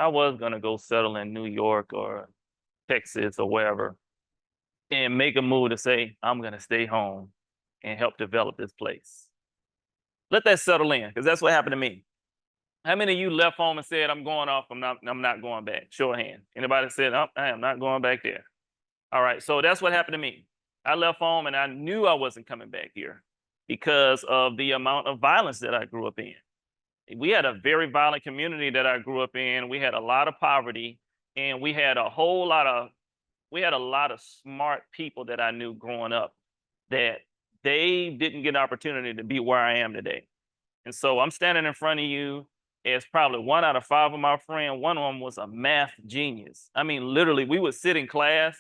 I was gonna go settle in New York or Texas or wherever and make a move to say, I'm gonna stay home and help develop this place. Let that settle in, because that's what happened to me. How many of you left home and said, I'm going off, I'm not going back? Show of hand. Anybody said, oh, I am not going back there? All right, so that's what happened to me. I left home and I knew I wasn't coming back here because of the amount of violence that I grew up in. We had a very violent community that I grew up in. We had a lot of poverty, and we had a lot of smart people that I knew growing up that they didn't get an opportunity to be where I am today. And so I'm standing in front of you as probably one out of five of my friends. One of them was a math genius. I mean, literally, we would sit in class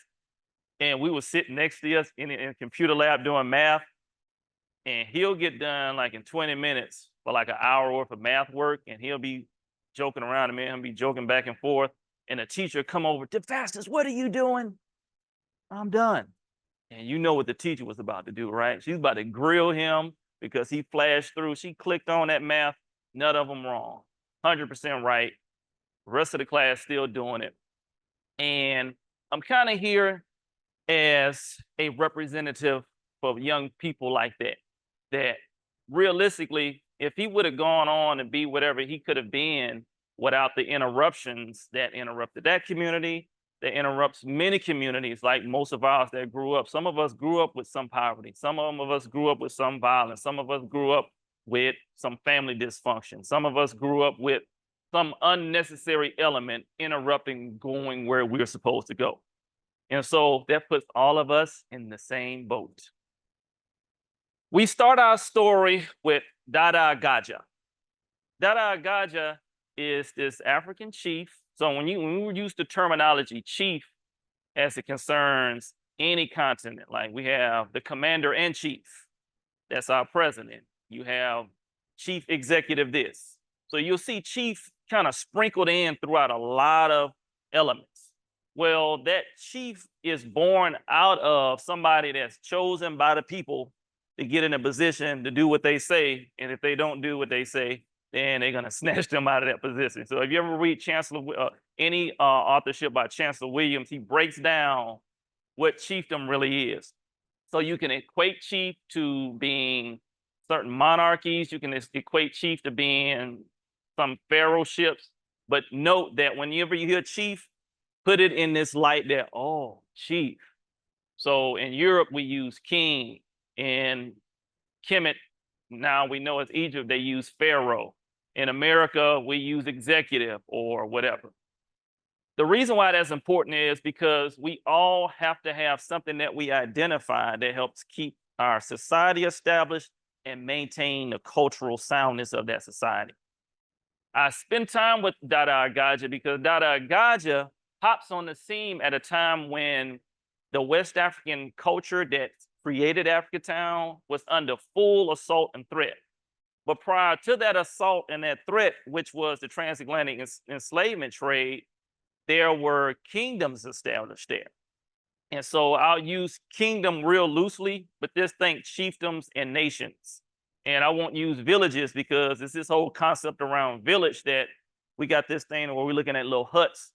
and we would sit next to us in a computer lab doing math, and he'll get done like in 20 minutes for like an hour worth of math work, and he'll be joking around, and me and him be joking back and forth, and the teacher come over, the fastest, what are you doing? I'm done. And you know what the teacher was about to do, right? She's about to grill him because he flashed through. She clicked on that math, none of them wrong, 100% right. The rest of the class still doing it. And I'm kind of here as a representative for young people like that realistically, if he would have gone on and be whatever he could have been without the interruptions that interrupted that community, that interrupts many communities like most of ours that grew up. Some of us grew up with some poverty. Some of us grew up with some violence. Some of us grew up with some family dysfunction. Some of us grew up with some unnecessary element interrupting going where we're supposed to go. And so that puts all of us in the same boat. We start our story with Dada Gaja. Dada Gaja is this African chief. So when we use the terminology chief as it concerns any continent, like we have the commander in chief, that's our president. You have chief executive this. So you'll see chief kind of sprinkled in throughout a lot of elements. Well, that chief is born out of somebody that's chosen by the people to get in a position to do what they say. And if they don't do what they say, then they're going to snatch them out of that position. So if you ever read any authorship by Chancellor Williams, he breaks down what chiefdom really is. So you can equate chief to being certain monarchies. You can equate chief to being some pharaohships. But note that whenever you hear chief, put it in this light that, oh, chief. So in Europe, we use king. In Kemet, now we know it's Egypt, they use pharaoh. In America, we use executive or whatever. The reason why that's important is because we all have to have something that we identify that helps keep our society established and maintain the cultural soundness of that society. I spend time with Dada Gaja because Dada Gaja pops on the scene at a time when the West African culture that created Africatown was under full assault and threat. But prior to that assault and that threat, which was the transatlantic enslavement trade, there were kingdoms established there. And so I'll use kingdom real loosely, but just think chiefdoms and nations. And I won't use villages because it's this whole concept around village that we got this thing where we're looking at little huts.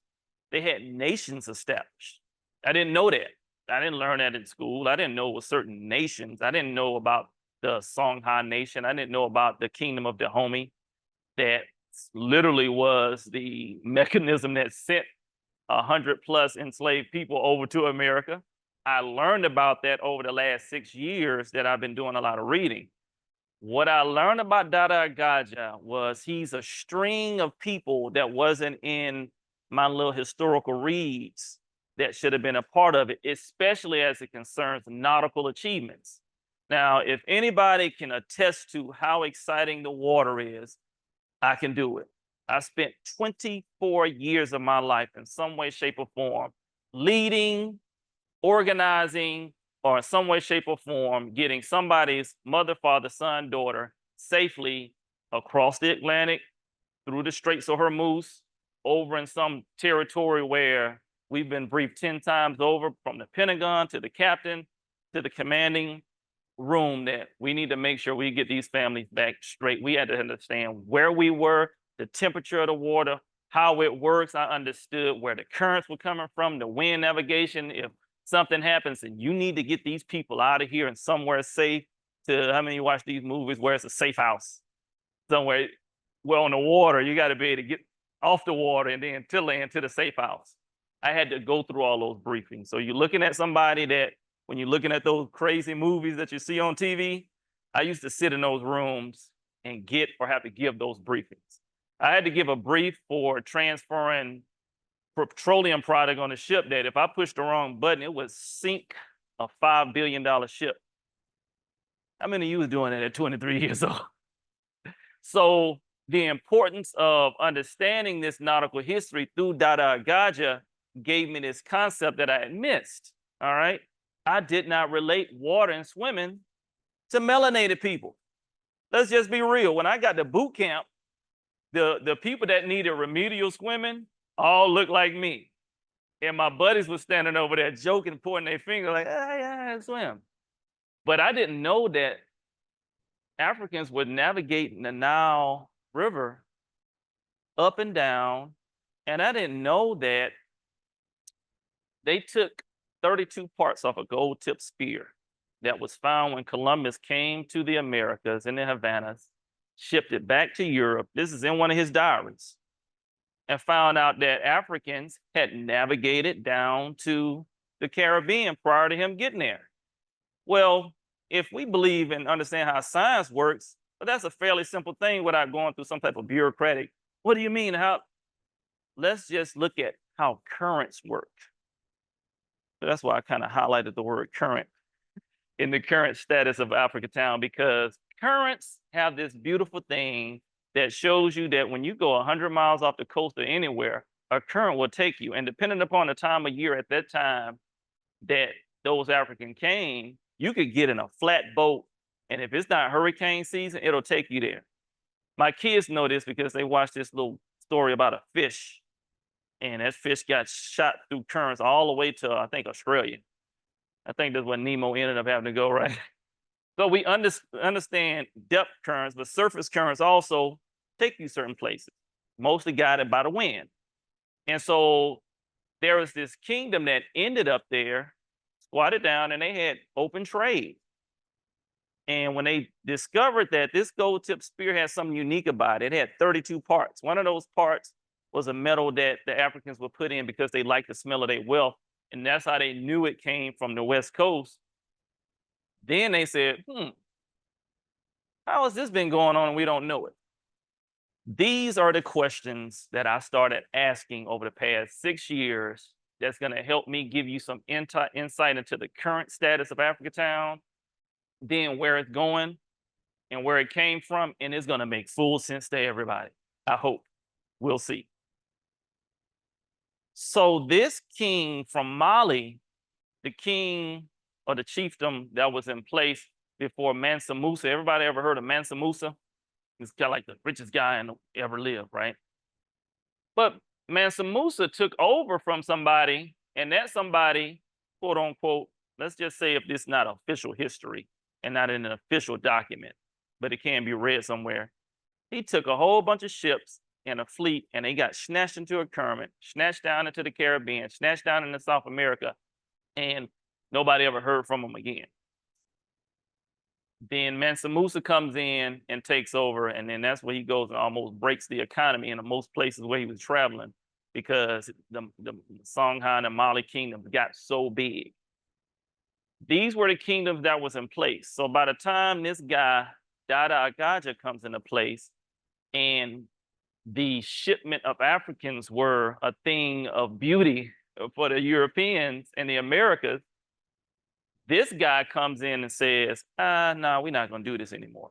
They had nations established. I didn't know that. I didn't learn that in school. I didn't know it was certain nations. I didn't know about the Songhai nation. I didn't know about the kingdom of Dahomey. That literally was the mechanism that sent 100+ enslaved people over to America. I learned about that over the last 6 years that I've been doing a lot of reading. What I learned about Dada Gaja was he's a string of people that wasn't in my little historical reads that should have been a part of it, especially as it concerns nautical achievements. Now, if anybody can attest to how exciting the water is, I can do it. I spent 24 years of my life in some way, shape, or form leading, organizing, or in some way, shape, or form getting somebody's mother, father, son, daughter safely across the Atlantic, through the Straits of Hormuz, over in some territory where we've been briefed 10 times over, from the Pentagon to the captain to the commanding room, that we need to make sure we get these families back straight. We had to understand where we were, the temperature of the water, how it works. I understood where the currents were coming from, the wind navigation. If something happens and you need to get these people out of here and somewhere safe, to how many you watch these movies where it's a safe house somewhere, well, on the water, you got to be able to get off the water and then to land to the safe house. I had to go through all those briefings. So you're looking at somebody that, when you're looking at those crazy movies that you see on TV, I used to sit in those rooms and get or have to give those briefings. I had to give a brief for transferring petroleum product on a ship that if I pushed the wrong button, it would sink a $5 billion ship. How many of you was doing that at 23 years old? So the importance of understanding this nautical history through Dada Agaja gave me this concept that I had missed, all right? I did not relate water and swimming to melanated people. Let's just be real. When I got to boot camp, the people that needed remedial swimming all looked like me. And my buddies were standing over there joking, pointing their finger like, ah, yeah, I swim. But I didn't know that Africans would navigate the Nile River up and down. And I didn't know that they took 32 parts off a gold tip spear that was found when Columbus came to the Americas in the Havanas, shipped it back to Europe. This is in one of his diaries, and found out that Africans had navigated down to the Caribbean prior to him getting there. Well, if we believe and understand how science works, but that's a fairly simple thing without going through some type of bureaucratic. What do you mean? How? Let's just look at how currents work. So that's why I kind of highlighted the word current in the current status of Africatown, because currents have this beautiful thing that shows you that when you go 100 miles off the coast or anywhere, a current will take you. And depending upon the time of year at that time that those Africans came, you could get in a flat boat, and if it's not hurricane season, it'll take you there. My kids know this because they watched this little story about a fish, and that fish got shot through currents all the way to, I think, Australia. I think that's where Nemo ended up having to go, right? So we understand depth currents, but surface currents also take you certain places, mostly guided by the wind. And so there was this kingdom that ended up there, squatted down, and they had open trade. And when they discovered that this gold tip spear had something unique about it, it had 32 parts. One of those parts was a metal that the Africans would put in because they liked the smell of their wealth. And that's how they knew it came from the West Coast. Then they said, how has this been going on and we don't know it? These are the questions that I started asking over the past 6 years that's going to help me give you some insight into the current status of Africatown, then where it's going and where it came from, and it's going to make full sense to everybody. I hope. We'll see. So this king from Mali, the king or the chiefdom that was in place before Mansa Musa. Everybody ever heard of Mansa Musa? He's kind of like the richest guy ever lived, right? But Mansa Musa took over from somebody, and that somebody, quote unquote, let's just say if this is not official history and not in an official document, but it can be read somewhere. He took a whole bunch of ships and a fleet, and they got snatched into a current, snatched down into the Caribbean, snatched down into South America, and nobody ever heard from him again. Then Mansa Musa comes in and takes over, and then that's where he goes and almost breaks the economy in most places where he was traveling, because the Songhai and the Mali kingdoms got so big. These were the kingdoms that was in place. So by the time this guy, Dada Agaja, comes into place, and the shipment of Africans were a thing of beauty for the Europeans and the Americas, this guy comes in and says, no, we're not going to do this anymore.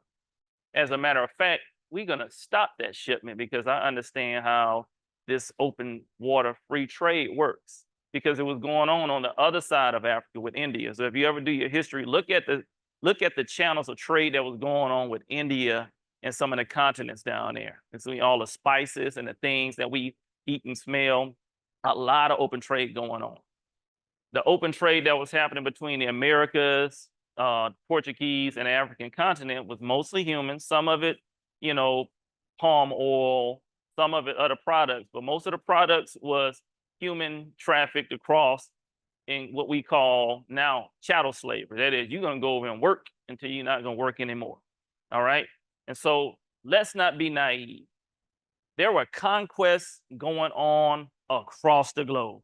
As a matter of fact, we're going to stop that shipment because I understand how this open water free trade works, because it was going on the other side of Africa with India. So if you ever do your history, look at the channels of trade that was going on with India and some of the continents down there. It's all the spices and the things that we eat and smell. A lot of open trade going on. The open trade that was happening between the Americas, Portuguese, and the African continent was mostly human. Some of it, palm oil, some of it other products, but most of the products was human trafficked across in what we call now chattel slavery. That is, you're gonna go over and work until you're not gonna work anymore. All right. And so let's not be naive. There were conquests going on across the globe.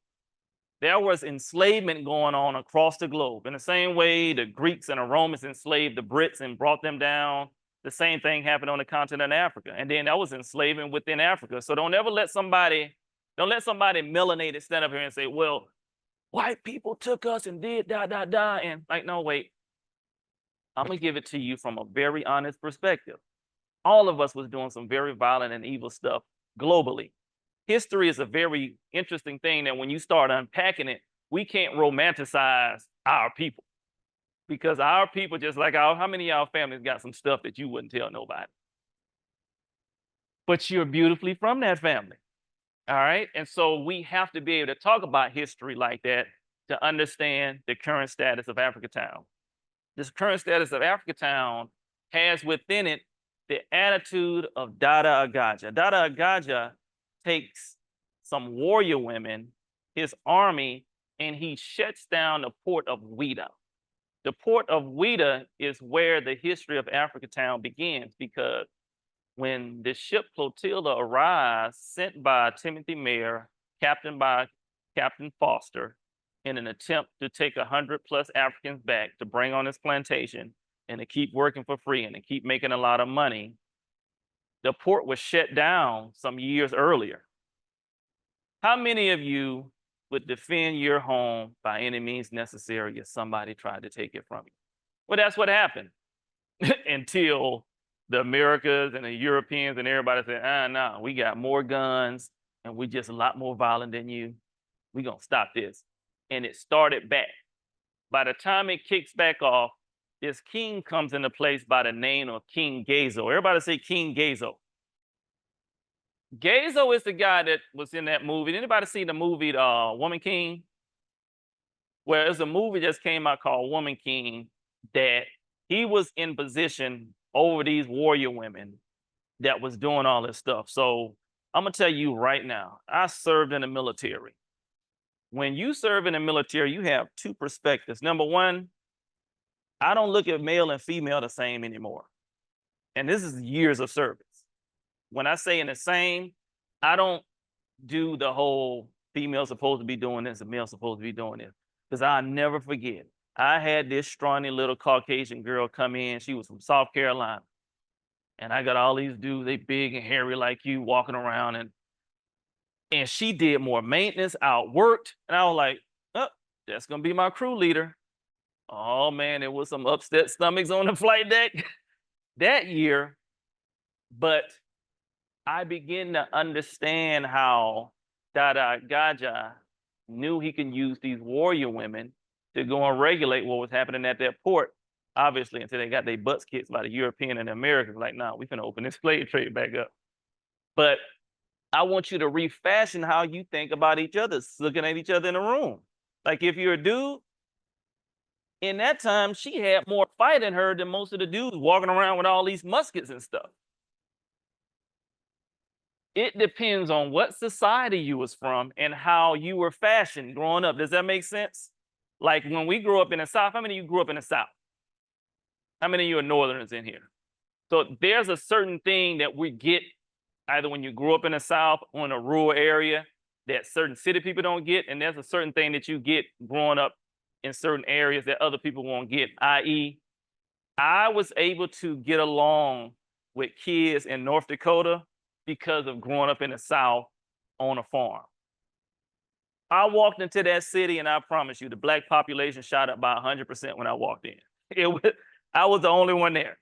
There was enslavement going on across the globe. In the same way the Greeks and the Romans enslaved the Brits and brought them down, the same thing happened on the continent of Africa. And then that was enslavement within Africa. So don't ever let somebody melanated stand up here and say, well, white people took us and did da da da. And like, no, wait. I'm gonna give it to you from a very honest perspective. All of us was doing some very violent and evil stuff globally. History is a very interesting thing that when you start unpacking it, we can't romanticize our people. Because our people, just like how many of y'all families got some stuff that you wouldn't tell nobody? But you're beautifully from that family. All right. And so we have to be able to talk about history like that to understand the current status of Africatown. This current status of Africatown has within it the attitude of Dada Agaja. Dada Agaja takes some warrior women, his army, and he shuts down the port of Ouida. The port of Ouida is where the history of Africatown begins, because when the ship flotilla arrives, sent by Timothy Mayer, captained by Captain Foster, in an attempt to take 100+ Africans back to bring on this plantation and to keep working for free and to keep making a lot of money, the port was shut down some years earlier. How many of you would defend your home by any means necessary if somebody tried to take it from you? Well, that's what happened until the Americas and the Europeans and everybody said, no, we got more guns and we just a lot more violent than you. We're gonna stop this. And it started back. By the time it kicks back off, this king comes into place by the name of King Gazo. Everybody say King Gazo. Gazo is the guy that was in that movie. Did anybody see the movie Woman King? Well, there's a movie just came out called Woman King that he was in position over these warrior women that was doing all this stuff. So I'm gonna tell you right now, I served in the military. When you serve in the military, you have two perspectives. Number one, I don't look at male and female the same anymore. And this is years of service. When I say in the same, I don't do the whole female supposed to be doing this and male supposed to be doing this. Because I'll never forget. I had this scrawny little Caucasian girl come in. She was from South Carolina. And I got all these dudes, they big and hairy like you, walking around. And she did more maintenance, outworked. And I was like, oh, that's going to be my crew leader. Oh, man, there was some upset stomachs on the flight deck that year. But I began to understand how Dada Gaja knew he can use these warrior women to go and regulate what was happening at that port. Obviously, until they got their butts kicked by the European and the Americans, like, nah, we finna open this slave trade back up. But I want you to refashion how you think about each other, looking at each other in the room. Like if you're a dude, in that time, she had more fight in her than most of the dudes walking around with all these muskets and stuff. It depends on what society you was from and how you were fashioned growing up. Does that make sense? Like when we grew up in the South, how many of you grew up in the South? How many of you are Northerners in here? So there's a certain thing that we get either when you grew up in the South or in a rural area that certain city people don't get. And there's a certain thing that you get growing up in certain areas that other people won't get, i.e., I was able to get along with kids in North Dakota because of growing up in the South on a farm. I walked into that city and I promise you the black population shot up by 100% when I walked in. I was the only one there.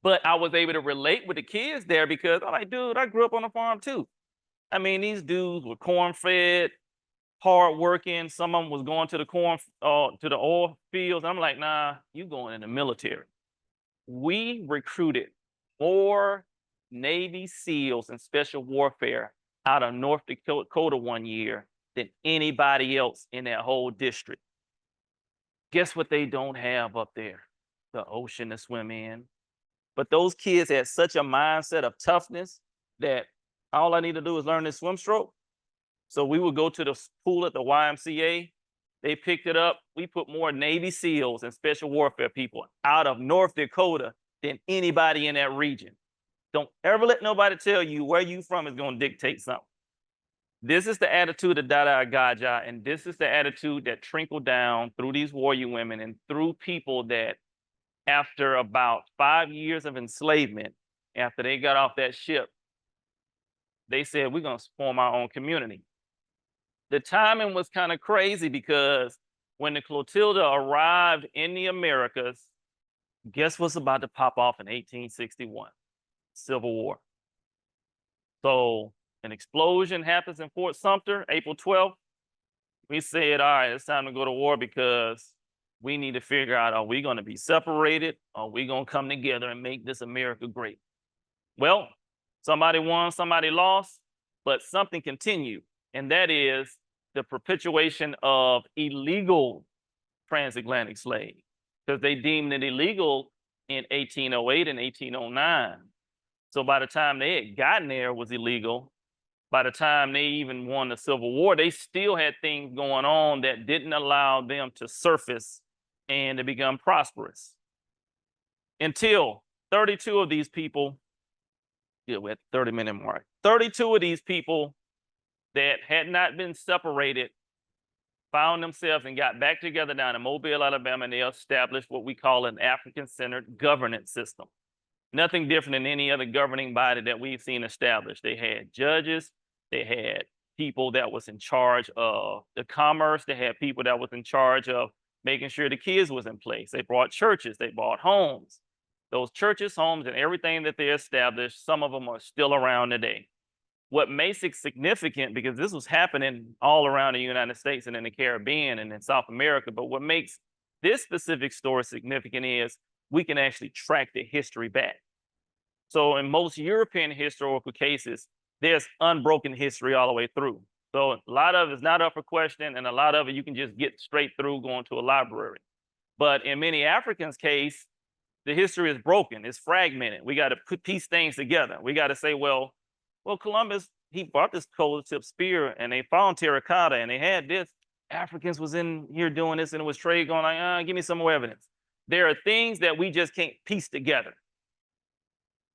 But I was able to relate with the kids there because I'm like, dude, I grew up on a farm too. I mean, these dudes were corn-fed, hard-working. Some of them was going to the oil fields. I'm like, nah, you going in the military. We recruited more Navy SEALs and special warfare out of North Dakota one year than anybody else in that whole district. Guess what they don't have up there? The ocean to swim in. But those kids had such a mindset of toughness that all I need to do is learn this swim stroke. So we would go to the pool at the YMCA. They picked it up. We put more Navy SEALs and special warfare people out of North Dakota than anybody in that region. Don't ever let nobody tell you where you from is going to dictate something. This is the attitude of Dada Gaja, and this is the attitude that trickled down through these warrior women and through people that, after about 5 years of enslavement, after they got off that ship, they said, we're going to form our own community. The timing was kind of crazy because when the Clotilda arrived in the Americas, guess what's about to pop off in 1861? Civil War. So an explosion happens in Fort Sumter, April 12th. We said, all right, it's time to go to war because we need to figure out, are we going to be separated? Or are we going to come together and make this America great? Well, somebody won, somebody lost, but something continued. And that is the perpetuation of illegal transatlantic slaves, because they deemed it illegal in 1808 and 1809. So by the time they had gotten there, it was illegal. By the time they even won the Civil War, they still had things going on that didn't allow them to surface and to become prosperous. Until 32 of these people, yeah, we're at the 30-minute mark. 32 of these people that had not been separated found themselves and got back together down in Mobile, Alabama, and they established what we call an African-centered governance system. Nothing different than any other governing body that we've seen established. They had judges, they had people that was in charge of the commerce, they had people that was in charge of making sure the kids was in place. They brought churches, they brought homes. Those churches, homes, and everything that they established, some of them are still around today. What makes it significant, because this was happening all around the United States and in the Caribbean and in South America, but what makes this specific story significant is we can actually track the history back. So in most European historical cases, there's unbroken history all the way through. So a lot of it is not up for question, and a lot of it you can just get straight through going to a library. But in many Africans' case, the history is broken, it's fragmented. We got to piece things together. We got to say, well, Columbus, he brought this coal tip spear and they found terracotta and they had this. Africans was in here doing this and it was trade going like, give me some more evidence. There are things that we just can't piece together.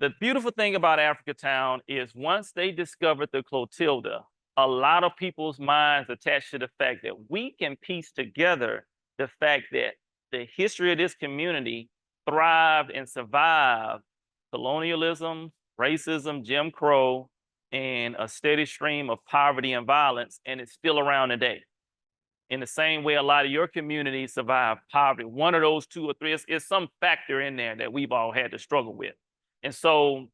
The beautiful thing about Africatown is once they discovered the Clotilda, a lot of people's minds attached to the fact that we can piece together the fact that the history of this community thrived and survived colonialism, racism, Jim Crow, and a steady stream of poverty and violence, and it's still around today. In the same way a lot of your communities survive poverty, one of those two or three is some factor in there that we've all had to struggle with. And so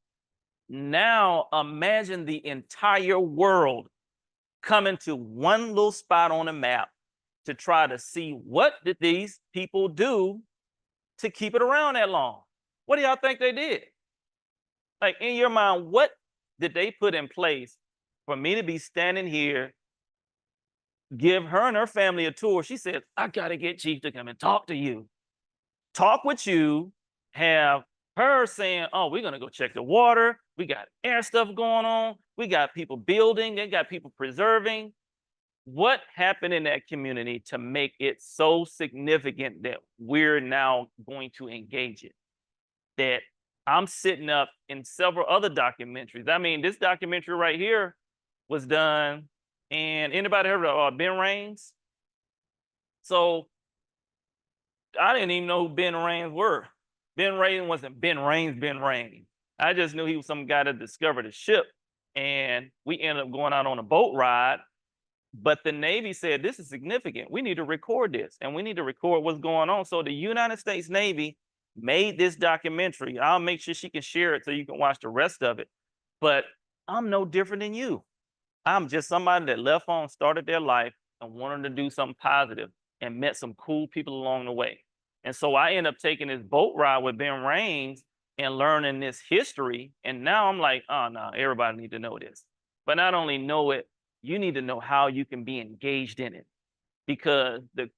now imagine the entire world coming to one little spot on the map to try to see what did these people do to keep it around that long. What do y'all think they did? Like in your mind, what did they put in place for me to be standing here, give her and her family a tour? She said, I gotta get Chief to come and talk to you. Talk with you, have her saying, oh, we're gonna go check the water. We got air stuff going on. We got people building, they got people preserving. What happened in that community to make it so significant that we're now going to engage it? That I'm sitting up in several other documentaries. I mean, this documentary right here was done, and anybody heard of Ben Raines? So I didn't even know who Ben Raines were. Ben Raines wasn't Ben Raines. I just knew he was some guy that discovered a ship, and we ended up going out on a boat ride. But the Navy said, this is significant. We need to record this, and we need to record what's going on. So the United States Navy made this documentary. I'll make sure she can share it so you can watch the rest of it. But I'm no different than you. I'm just somebody that left home, started their life, and wanted to do something positive and met some cool people along the way. And so I ended up taking this boat ride with Ben Raines and learning this history. And now I'm like, oh, no, everybody needs to know this. But not only know it, you need to know how you can be engaged in it. Because the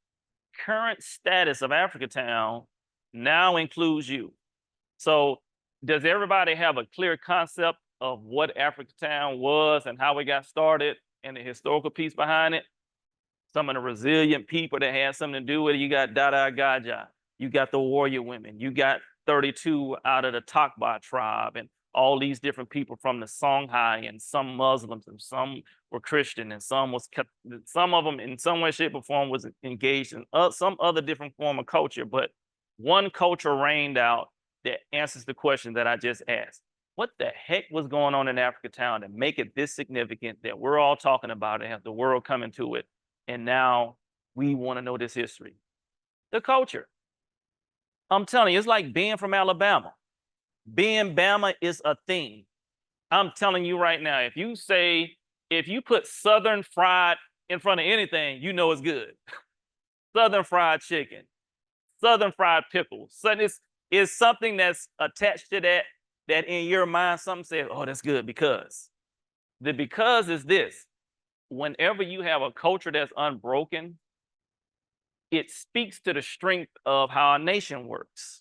current status of Africatown now includes you. So does everybody have a clear concept of what Africatown was and how it got started and the historical piece behind it, some of the resilient people that had something to do with it. You got Dada Gaja, you got the warrior women, you got 32 out of the Takba tribe, and all these different people from the Songhai, and some Muslims, and some were Christian, and some of them in some way, shape, or form was engaged in some other different form of culture. But one culture reigned out that answers the question that I just asked. What the heck was going on in Africatown to make it this significant that we're all talking about it, have the world coming to it, and now we want to know this history? The culture. I'm telling you, it's like being from Alabama. Being Bama is a thing. I'm telling you right now, if you put Southern fried in front of anything, you know it's good. Southern fried chicken, Southern fried pickles. So it's something that's attached to that in your mind, something says, oh, that's good because. The because is this. Whenever you have a culture that's unbroken, it speaks to the strength of how a nation works.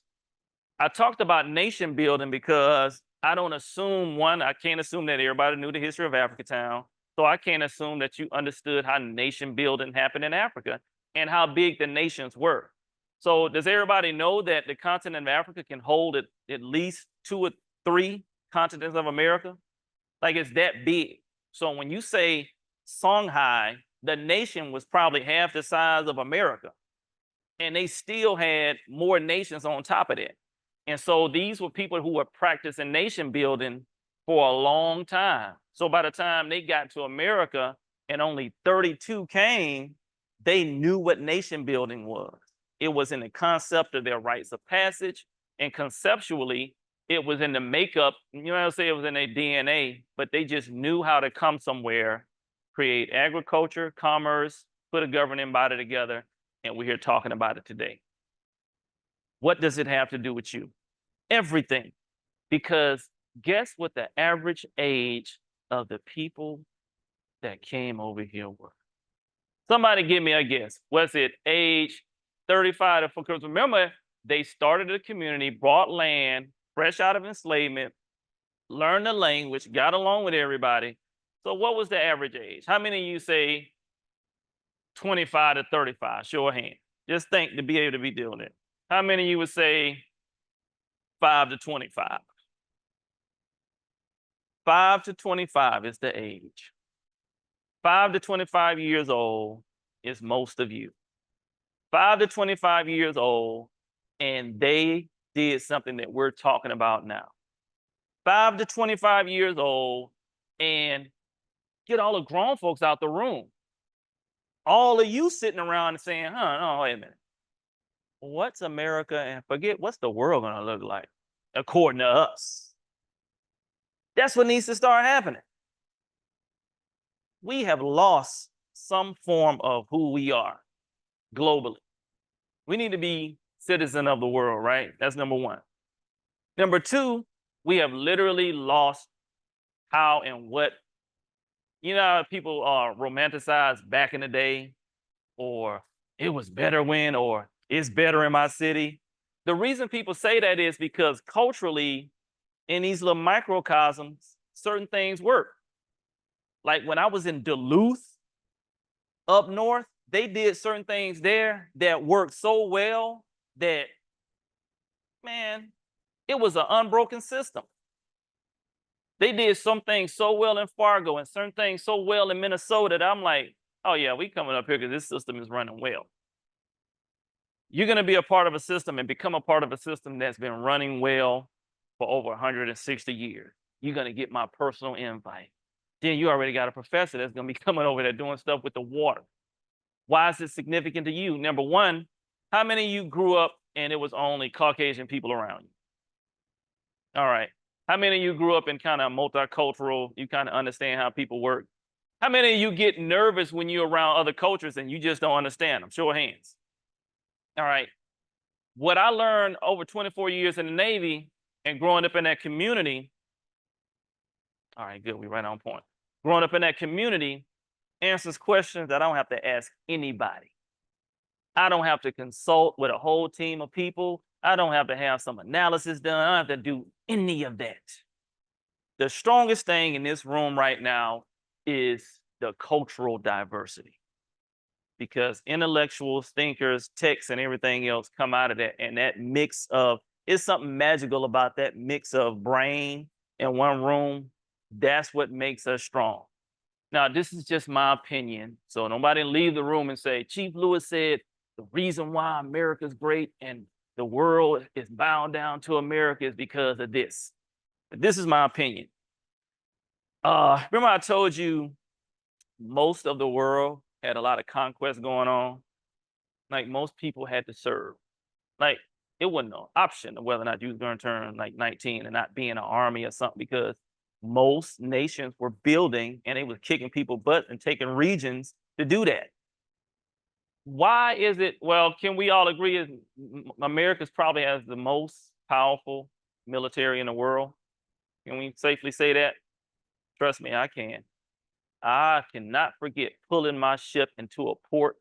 I talked about nation building because I can't assume that everybody knew the history of Africatown. So I can't assume that you understood how nation building happened in Africa and how big the nations were. So does everybody know that the continent of Africa can hold at least 2 or 3 continents of America? Like, it's that big. So when you say Songhai, the nation was probably half the size of America. And they still had more nations on top of that. And so these were people who were practicing nation building for a long time. So by the time they got to America and only 32 came, they knew what nation building was. It was in the concept of their rites of passage, and conceptually, it was in the makeup. You know what I'm saying? It was in their DNA, but they just knew how to come somewhere, create agriculture, commerce, put a governing body together, and we're here talking about it today. What does it have to do with you? Everything. Because guess what the average age of the people that came over here were? Somebody give me a guess. Was it age 35 to, because remember, they started a community, bought land, fresh out of enslavement, learned the language, got along with everybody. So what was the average age? How many of you say 25 to 35? Show of hand. Just think to be able to be doing it. How many of you would say 5 to 25? 5 to 25 is the age. 5 to 25 years old is most of you. 5 to 25 years old, and they did something that we're talking about now. 5 to 25 years old, and get all the grown folks out the room. All of you sitting around and saying, no, wait a minute. What's America, and forget what's the world gonna look like according to us? That's what needs to start happening. We have lost some form of who we are globally. We need to be citizen of the world, right? That's number one. Number two, we have literally lost how and what, you know, people romanticize back in the day, or it was better when, or it's better in my city. The reason people say that is because culturally, in these little microcosms, certain things work. Like when I was in Duluth up north, they did certain things there that worked so well that, man, it was an unbroken system. They did some things so well in Fargo and certain things so well in Minnesota that I'm like, oh yeah, we coming up here because this system is running well. You're going to be a part of a system and become a part of a system that's been running well for over 160 years. You're going to get my personal invite. Then you already got a professor that's going to be coming over there doing stuff with the water. Why is it significant to you? Number one, how many of you grew up and it was only Caucasian people around you? All right. How many of you grew up in kind of multicultural, you kind of understand how people work? How many of you get nervous when you're around other cultures and you just don't understand them? Show of hands. All right. What I learned over 24 years in the Navy and growing up in that community, all right, good, we're right on point. Growing up in that community answers questions that I don't have to ask anybody. I don't have to consult with a whole team of people. I don't have to have some analysis done. I don't have to do any of that. The strongest thing in this room right now is the cultural diversity, because intellectuals, thinkers, texts, and everything else come out of that. And that mix of, it's something magical about that mix of brain in one room. That's what makes us strong. Now, this is just my opinion. So nobody leave the room and say, Chief Lewis said the reason why America's great and the world is bound down to America is because of this. But this is my opinion. Remember I told you most of the world had a lot of conquest going on? Like, most people had to serve. Like, it wasn't an option of whether or not you was going to turn like 19 and not be in an army or something, because most nations were building and they was kicking people butt and taking regions to do that. Why is it? Well, can we all agree is America's probably has the most powerful military in the world? Can we safely say that? Trust me, I can. I cannot forget pulling my ship into a port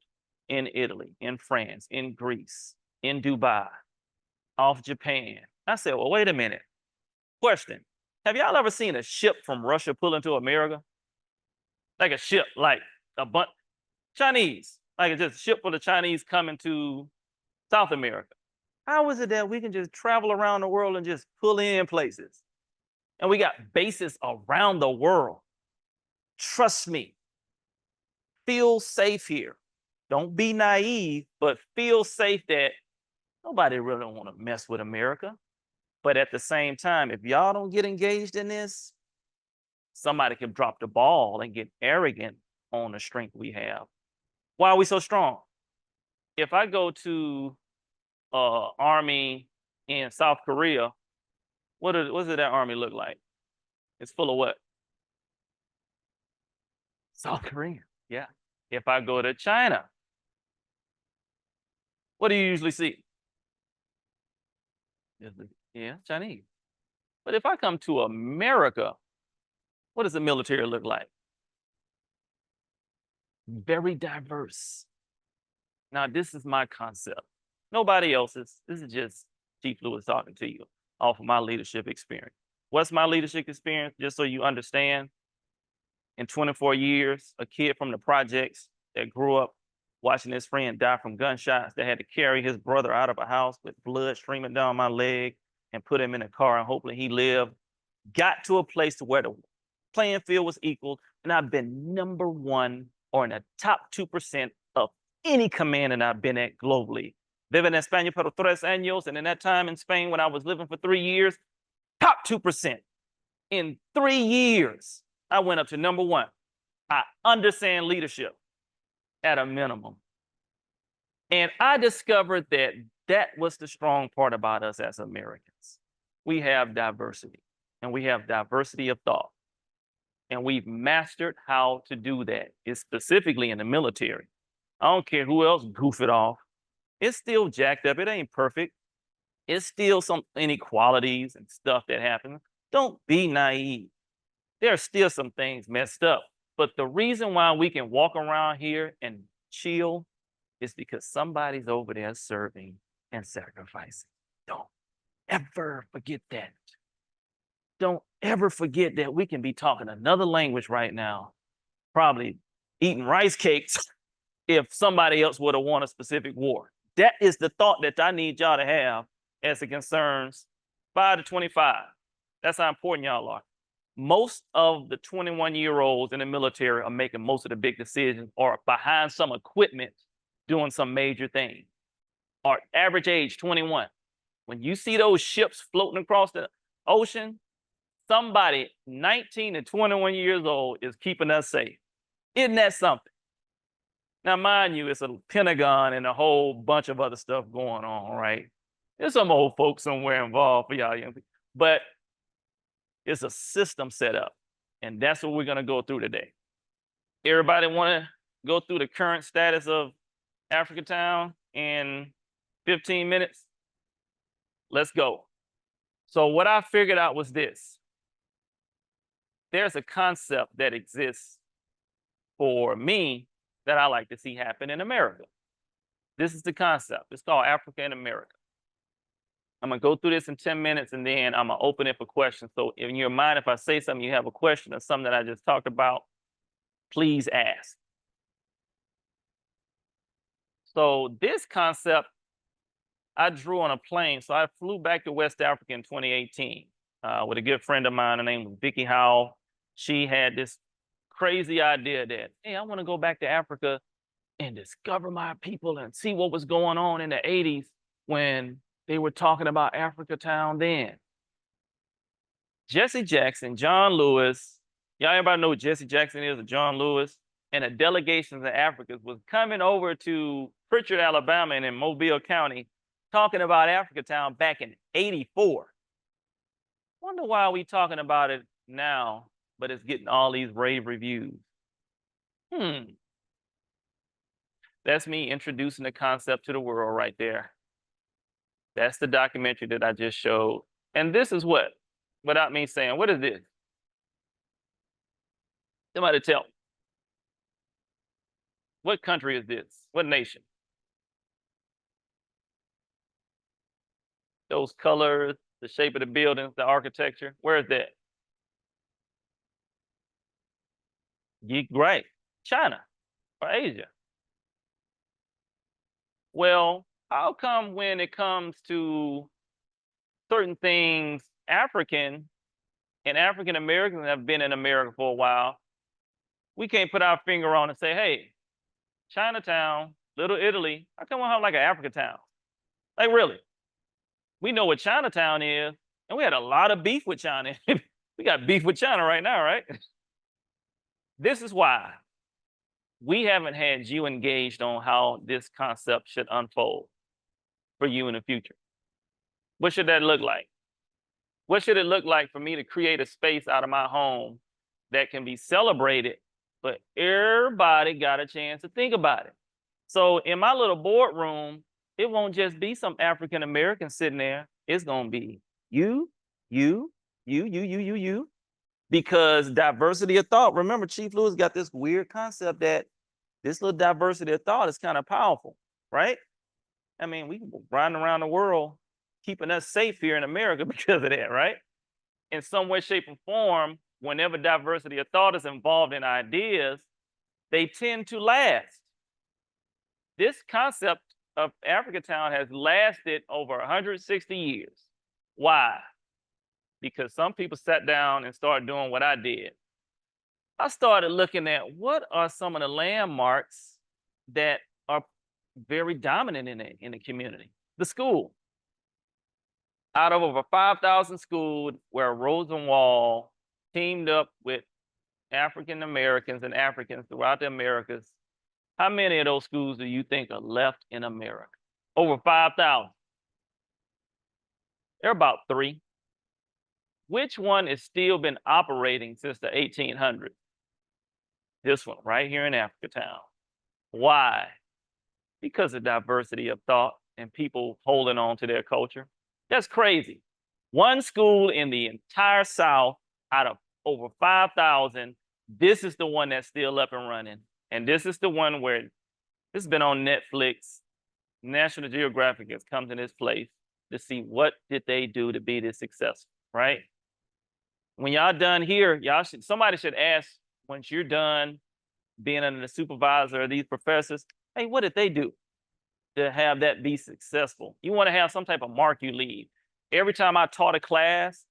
in Italy, in France, in Greece, in Dubai, off Japan. I said, well, wait a minute. Question. Have y'all ever seen a ship from Russia pull into America? Like a ship, like a bunch, Chinese, like it's just a ship full of Chinese coming to South America. How is it that we can just travel around the world and just pull in places? And we got bases around the world. Trust me, feel safe here. Don't be naive, but feel safe that nobody really want to mess with America. But at the same time, if y'all don't get engaged in this, somebody can drop the ball and get arrogant on the strength we have. Why are we so strong? If I go to army in South Korea, what does that army look like? It's full of what? South Korean. Yeah. If I go to China, what do you usually see? Yeah, Chinese. But if I come to America, what does the military look like? Very diverse. Now, this is my concept. Nobody else's. This is just Chief Lewis talking to you off of my leadership experience. What's my leadership experience? Just so you understand, in 24 years, a kid from the projects that grew up watching his friend die from gunshots, that had to carry his brother out of a house with blood streaming down my leg and put him in a car and hopefully he lived, got to a place to where the playing field was equal, and I've been number one or in the top 2% of any command that I've been at globally. Vive en España por 3 años, and in that time in Spain when I was living for 3 years, top 2%. In 3 years, I went up to number one. I understand leadership at a minimum. And I discovered that that was the strong part about us as Americans. We have diversity, and we have diversity of thought. And we've mastered how to do that. It's specifically in the military. I don't care who else goof it off. It's still jacked up. It ain't perfect. It's still some inequalities and stuff that happen. Don't be naive. There are still some things messed up. But the reason why we can walk around here and chill is because somebody's over there serving and sacrificing. Don't ever forget that. Don't ever forget that we can be talking another language right now, probably eating rice cakes if somebody else would have won a specific war. That is the thought that I need y'all to have as it concerns 5 to 25. That's how important y'all are. Most of the 21-year-olds in the military are making most of the big decisions or behind some equipment doing some major thing. Our average age, 21. When you see those ships floating across the ocean, somebody 19 to 21 years old is keeping us safe. Isn't that something? Now, mind you, it's a Pentagon and a whole bunch of other stuff going on, right? There's some old folks somewhere involved for y'all young people, but it's a system set up, and that's what we're going to go through today. Everybody want to go through the current status of Africatown in 15 minutes? Let's go. So what I figured out was this. There's a concept that exists for me that I like to see happen in America. This is the concept. It's called Africa in America. I'm gonna go through this in 10 minutes and then I'm gonna open it for questions. So in your mind, if I say something, you have a question or something that I just talked about, please ask. So this concept I drew on a plane. So I flew back to West Africa in 2018 with a good friend of mine. Her name was Vicky Howell. She had this crazy idea that, hey, I want to go back to Africa and discover my people and see what was going on in the 80s when they were talking about Africatown then. Jesse Jackson, John Lewis, y'all everybody know who Jesse Jackson is, or John Lewis, and a delegation of Africans was coming over to Pritchard, Alabama, and in Mobile County, talking about Africatown back in '84. Wonder why we talking about it now, but it's getting all these rave reviews. That's me introducing the concept to the world right there. That's the documentary that I just showed. And this is what, without me saying, what is this? Somebody tell me. What country is this? What nation? Those colors, the shape of the buildings, the architecture, where is that? Right, China or Asia. Well, how come when it comes to certain things, African and African Americans have been in America for a while, we can't put our finger on and say, hey, Chinatown, Little Italy, how come we have like an Africatown? Like, really? We know what Chinatown is, and we had a lot of beef with China. We got beef with China right now, right? This is why we haven't had you engaged on how this concept should unfold for you in the future. What should that look like? What should it look like for me to create a space out of my home that can be celebrated, but everybody got a chance to think about it? So in my little boardroom, it won't just be some African American sitting there. It's gonna be you, because diversity of thought. Remember, Chief Lewis got this weird concept that this little diversity of thought is kind of powerful, right? I mean, we riding around the world keeping us safe here in America because of that, right? In some way, shape, or form, whenever diversity of thought is involved in ideas, they tend to last. This concept of Africatown has lasted over 160 years. Why? Because some people sat down and started doing what I did. I started looking at what are some of the landmarks that are very dominant in the community. The school. Out of over 5,000 schools where Rosenwald teamed up with African Americans and Africans throughout the Americas, how many of those schools do you think are left in America? Over 5,000. There are about 3. Which one has still been operating since the 1800s? This one right here in Africatown. Why? Because of diversity of thought and people holding on to their culture. That's crazy. One school in the entire South out of over 5,000, this is the one that's still up and running. And this is the one where this has been on Netflix. National Geographic has come to this place to see what did they do to be this successful, right? When y'all done here, somebody should ask, once you're done being under the supervisor of these professors, hey, what did they do to have that be successful? You want to have some type of mark you leave. Every time I taught a class,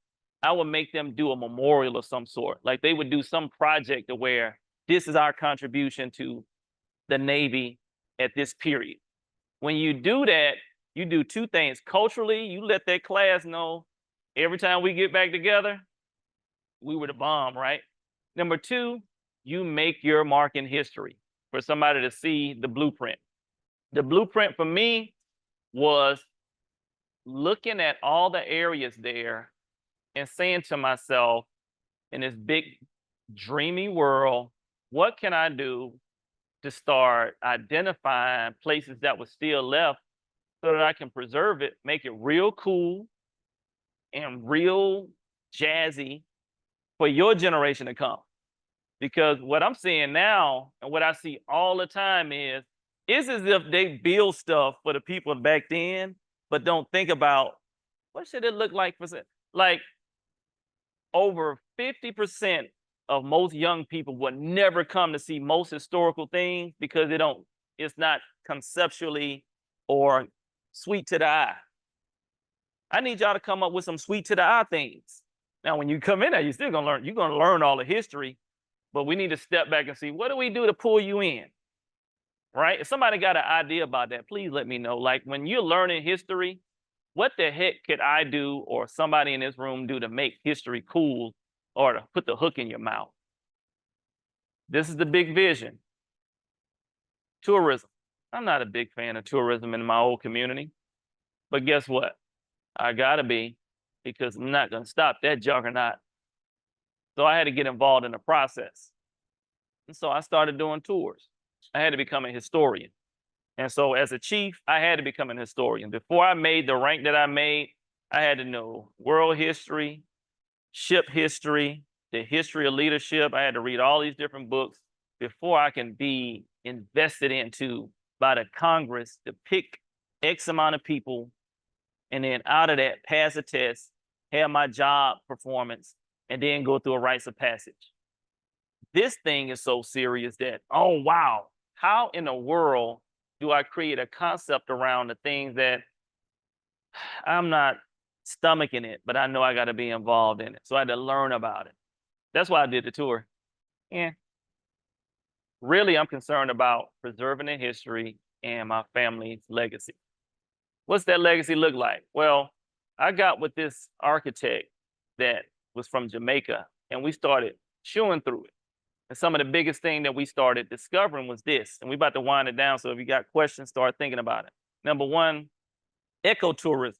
I would make them do a memorial of some sort. Like they would do some project to where this is our contribution to the Navy at this period. When you do that, you do 2 things. Culturally, you let that class know every time we get back together, we were the bomb, right? Number 2, you make your mark in history for somebody to see the blueprint. The blueprint for me was looking at all the areas there and saying to myself, in this big dreamy world, what can I do to start identifying places that were still left so that I can preserve it, make it real cool and real jazzy for your generation to come? Because what I'm seeing now and what I see all the time is as if they build stuff for the people back then, but don't think about What should it look like like over 50% of most young people would never come to see most historical things because it's not conceptually or sweet to the eye. I need y'all to come up with some sweet to the eye things. Now, when you come in there, you're still gonna learn, you're gonna learn all the history, but we need to step back and see what do we do to pull you in? Right? If somebody got an idea about that, please let me know. Like when you're learning history, what the heck could I do or somebody in this room do to make history cool or to put the hook in your mouth? This is the big vision. Tourism. I'm not a big fan of tourism in my old community, but guess what? I gotta be, because I'm not gonna stop that juggernaut. So I had to get involved in the process. And so I started doing tours. I had to become a historian. And so as a chief, I had to become an historian. Before I made the rank that I made, I had to know world history, ship history, the history of leadership. I had to read all these different books before I can be invested into by the Congress to pick X amount of people, and then out of that, pass a test, have my job performance, and then go through a rites of passage. This thing is so serious that, oh, wow, how in the world do I create a concept around the things that I'm not stomaching it, but I know I got to be involved in it. So I had to learn about it. That's why I did the tour. Yeah. Really, I'm concerned about preserving the history and my family's legacy. What's that legacy look like? Well, I got with this architect that was from Jamaica, and we started chewing through it. And some of the biggest thing that we started discovering was this, and we about to wind it down. So if you got questions, start thinking about it. Number one, ecotourism.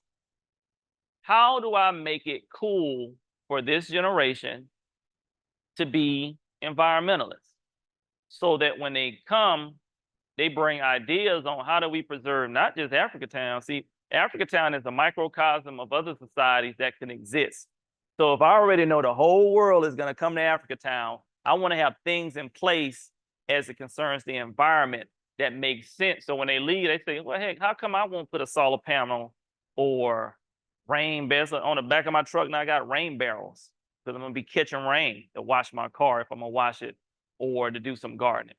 How do I make it cool for this generation to be environmentalists so that when they come, they bring ideas on how do we preserve not just Africatown. See, Africatown is a microcosm of other societies that can exist. So if I already know the whole world is going to come to Africatown, I want to have things in place as it concerns the environment that makes sense. So when they leave, they say, well, heck, how come I won't put a solar panel or rain barrels on the back of my truck? Now I got rain barrels because I'm going to be catching rain to wash my car if I'm going to wash it or to do some gardening.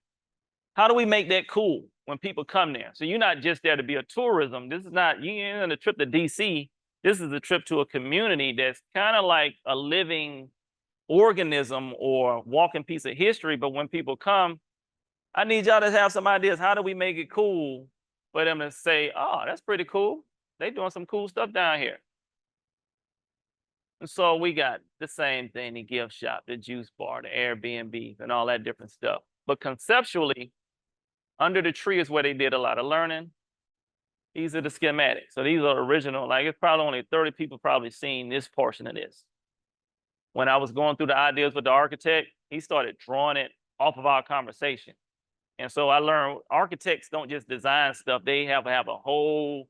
How do we make that cool when people come there? So you're not just there to be a tourism. This is not, you ain't on a trip to DC. This is a trip to a community that's kind of like a living organism or walking piece of history. But when people come, I need y'all to have some ideas. How do we make it cool for them to say, oh, that's pretty cool. They doing some cool stuff down here. And so we got the same thing, the gift shop, the juice bar, the Airbnb, and all that different stuff. But conceptually, under the tree is where they did a lot of learning. These are the schematics. So these are original. Like it's probably only 30 people probably seen this portion of this. When I was going through the ideas with the architect, he started drawing it off of our conversation. And so I learned architects don't just design stuff. They have a whole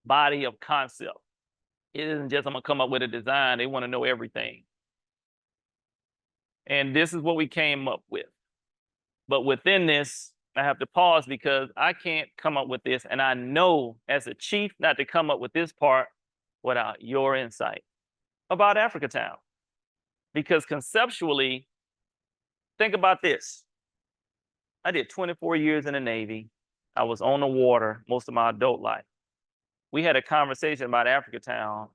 body of concept. It isn't just I'm gonna come up with a design. They want to know everything. And this is what we came up with. But within this, I have to pause because I can't come up with this. And I know as a chief not to come up with this part without your insight about Africatown. Because conceptually, think about this. I did 24 years in the Navy. I was on the water most of my adult life. We had a conversation about Africatown,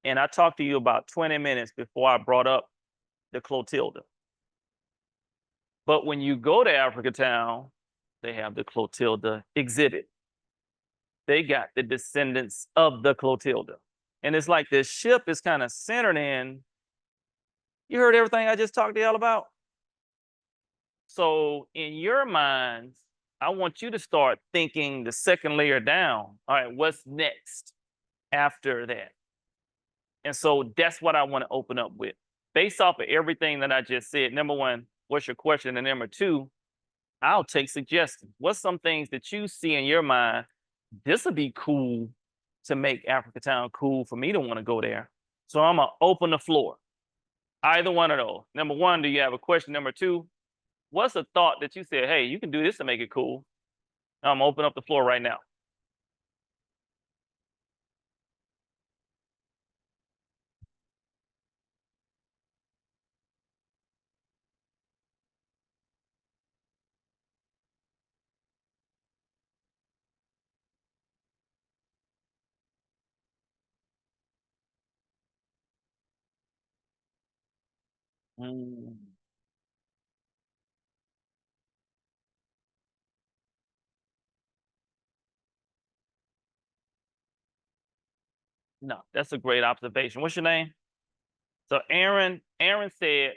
and I talked to you about 20 minutes before I brought up the Clotilda. But when you go to Africatown, they have the Clotilda exhibit. They got the descendants of the Clotilda. And it's like this ship is kind of centered in. You heard everything I just talked to y'all about? So in your minds, I want you to start thinking the second layer down. All right, what's next after that? And so that's what I want to open up with. Based off of everything that I just said, number one, what's your question? And number two, I'll take suggestions. What's some things that you see in your mind? This would be cool to make Africatown cool for me to want to go there. So I'm going to open the floor. Either one of those. Number one, do you have a question? Number two, what's a thought that you said, hey, you can do this to make it cool? I'm going to open up the floor right now. Mm. No, that's a great observation. What's your name? So Aaron said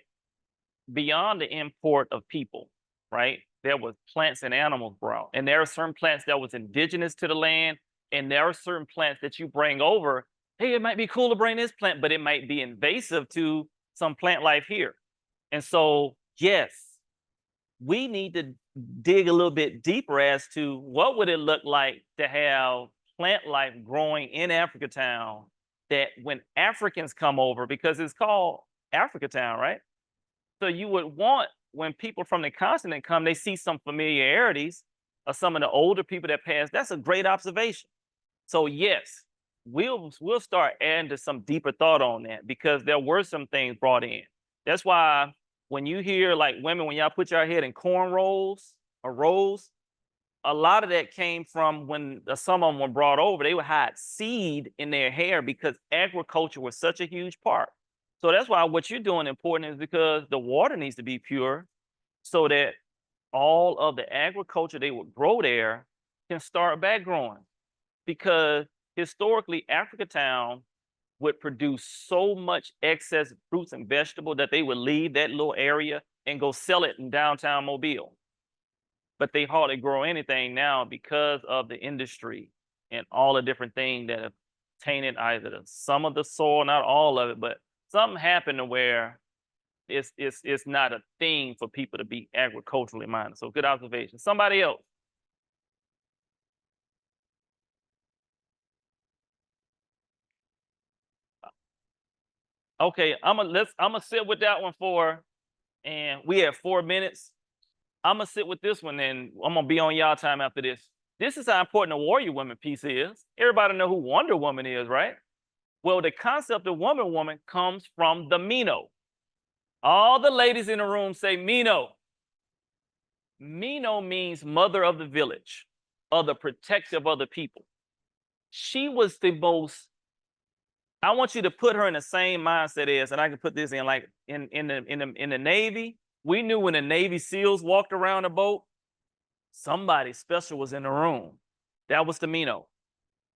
beyond the import of people, right? There was plants and animals brought. And there are certain plants that was indigenous to the land, and there are certain plants that you bring over. Hey, it might be cool to bring this plant, but it might be invasive to some plant life here. And so, yes, we need to dig a little bit deeper as to what would it look like to have plant life growing in Africatown that when Africans come over, because it's called Africatown, right? So you would want when people from the continent come, they see some familiarities of some of the older people that passed. That's a great observation. So yes, we'll start adding to some deeper thought on that because there were some things brought in. That's why when you hear like women, when y'all put your head in corn rolls or rolls, a lot of that came from when some of them were brought over, they would hide seed in their hair because agriculture was such a huge part. So that's why what you're doing important is because the water needs to be pure so that all of the agriculture they would grow there can start back growing. Because historically, Africatown would produce so much excess fruits and vegetables that they would leave that little area and go sell it in downtown Mobile. But they hardly grow anything now because of the industry and all the different things that have tainted either some of the soil, not all of it, but something happened to where it's not a thing for people to be agriculturally minded. So good observation. Somebody else. Okay, I'm gonna sit with that one for, and we have 4 minutes. I'm gonna sit with this one, and I'm gonna be on y'all time after this. This is how important the warrior woman piece is. Everybody know who Wonder Woman is, right? Well, the concept of Wonder Woman comes from the Mino. All the ladies in the room say Mino. Mino means mother of the village, or the protective of the people. She was the most. I want you to put her in the same mindset as, and I can put this in like in the Navy. We knew when the Navy SEALs walked around a boat, somebody special was in the room. That was the Mino.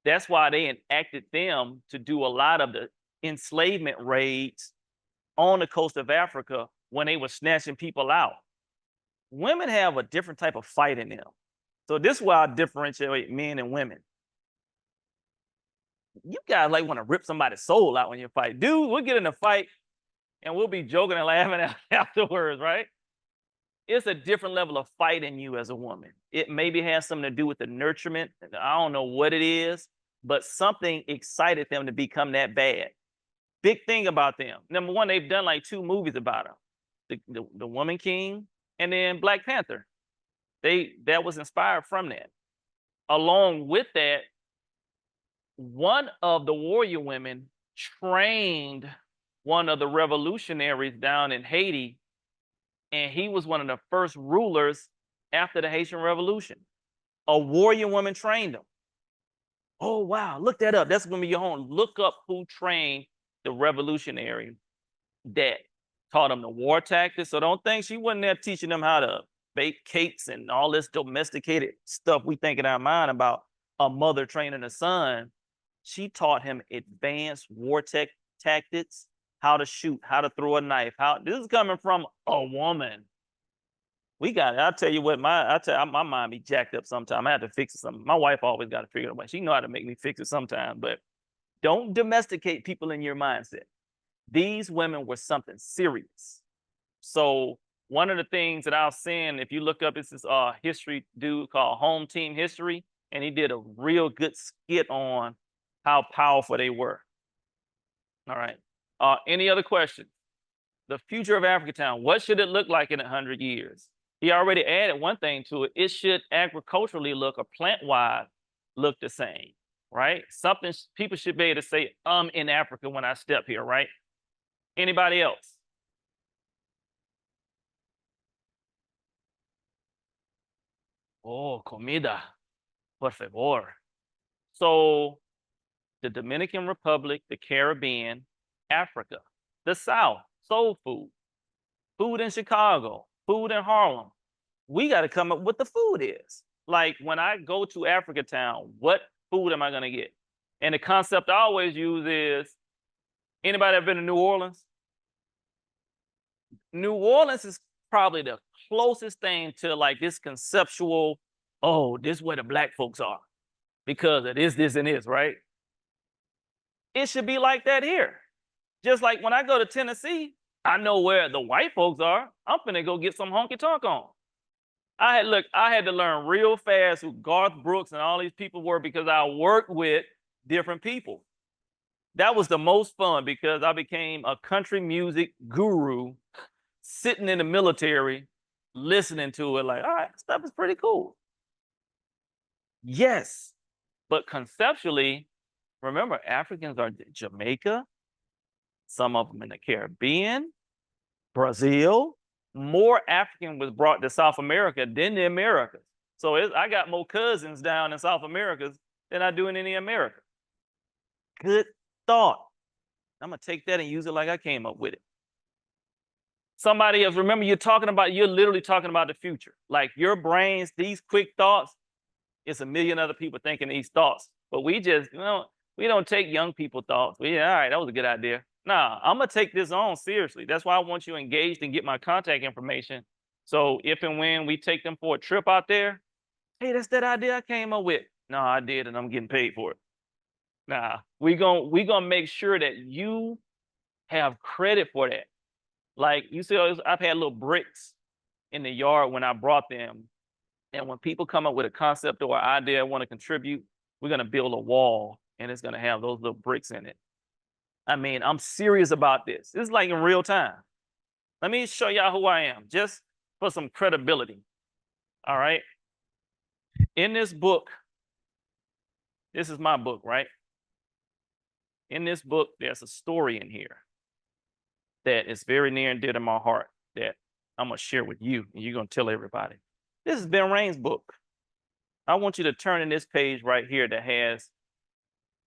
That's why they enacted them to do a lot of the enslavement raids on the coast of Africa when they were snatching people out. Women have a different type of fight in them. So this is why I differentiate men and women. You guys like want to rip somebody's soul out when you fight. Dude, we'll get in a fight and we'll be joking and laughing afterwards, right? It's a different level of fight in you as a woman. It maybe has something to do with the nurturement. I don't know what it is, but something excited them to become that bad. Big thing about them. Number one, they've done like 2 movies about them. The Woman King and then Black Panther. That was inspired from that. Along with that, one of the warrior women trained one of the revolutionaries down in Haiti, and he was one of the first rulers after the Haitian Revolution. A warrior woman trained him. Oh, wow, look that up. That's going to be your home. Look up who trained the revolutionary that taught them the war tactics. So don't think she wasn't there teaching them how to bake cakes and all this domesticated stuff we think in our mind about a mother training a son. She taught him advanced war tactics, how to shoot, how to throw a knife. How this is coming from a woman. We got it. I'll tell you what, my mind be jacked up sometimes. I have to fix it something. My wife always got to figure it out. She know how to make me fix it sometimes, but don't domesticate people in your mindset. These women were something serious. So one of the things that I've seen, if you look up, it's this history dude called Home Team History, and he did a real good skit on how powerful they were. All right. Any other questions? The future of Africatown, what should it look like in 100 years? He already added one thing to it. It should agriculturally look or plant-wise look the same, right? Something people should be able to say, in Africa when I step here, right? Anybody else? Oh, comida, por favor. So the Dominican Republic, the Caribbean, Africa, the South, soul food. food in Chicago, food in Harlem. We got to come up with the food is. Like when I go to Africatown, what food am I going to get? And the concept I always use is, anybody ever been to New Orleans? New Orleans is probably the closest thing to like this conceptual, oh, this is where the black folks are because of this, and this, right? It should be like that here. Just like when I go to Tennessee, I know where the white folks are. I'm finna go get some honky tonk on. I had to learn real fast who Garth Brooks and all these people were because I worked with different people. That was the most fun because I became a country music guru sitting in the military, listening to it like, all right, stuff is pretty cool. Yes, but conceptually, remember, Africans are Jamaica, some of them in the Caribbean, Brazil. More African was brought to South America than the Americas. So I got more cousins down in South America than I do in any America. Good thought. I'm gonna take that and use it like I came up with it. Somebody else, remember you're literally talking about the future. Like your brains, these quick thoughts, it's a million other people thinking these thoughts. But we just, we don't take young people thoughts. All right, that was a good idea. Nah, I'm gonna take this on seriously. That's why I want you engaged and get my contact information. So if and when we take them for a trip out there, hey, that's that idea I came up with. No, I did, and I'm getting paid for it. Nah, we gonna make sure that you have credit for that. Like you see, I've had little bricks in the yard when I brought them. And when people come up with a concept or idea, want to contribute, we're gonna build a wall and it's gonna have those little bricks in it. I mean, I'm serious about this. This is like in real time. Let me show y'all who I am, just for some credibility. All right. In this book, this is my book, right? In this book, there's a story in here that is very near and dear to my heart that I'm gonna share with you, and you're gonna tell everybody. This is Ben Rain's book. I want you to turn in this page right here that has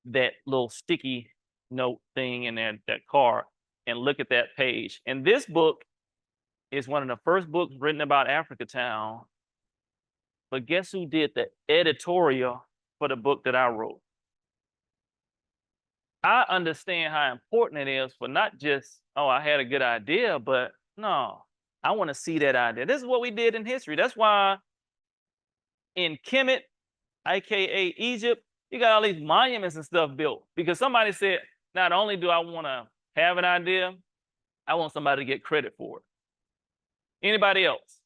that little sticky note thing in there, that card, and look at that page. And this book is one of the first books written about Africatown. But guess who did the editorial for the book that I wrote? I understand how important it is for not just, oh, I had a good idea, but no, I want to see that idea. This is what we did in history. That's why in Kemet, aka Egypt, you got all these monuments and stuff built because somebody said, not only do I want to have an idea, I want somebody to get credit for it. Anybody else?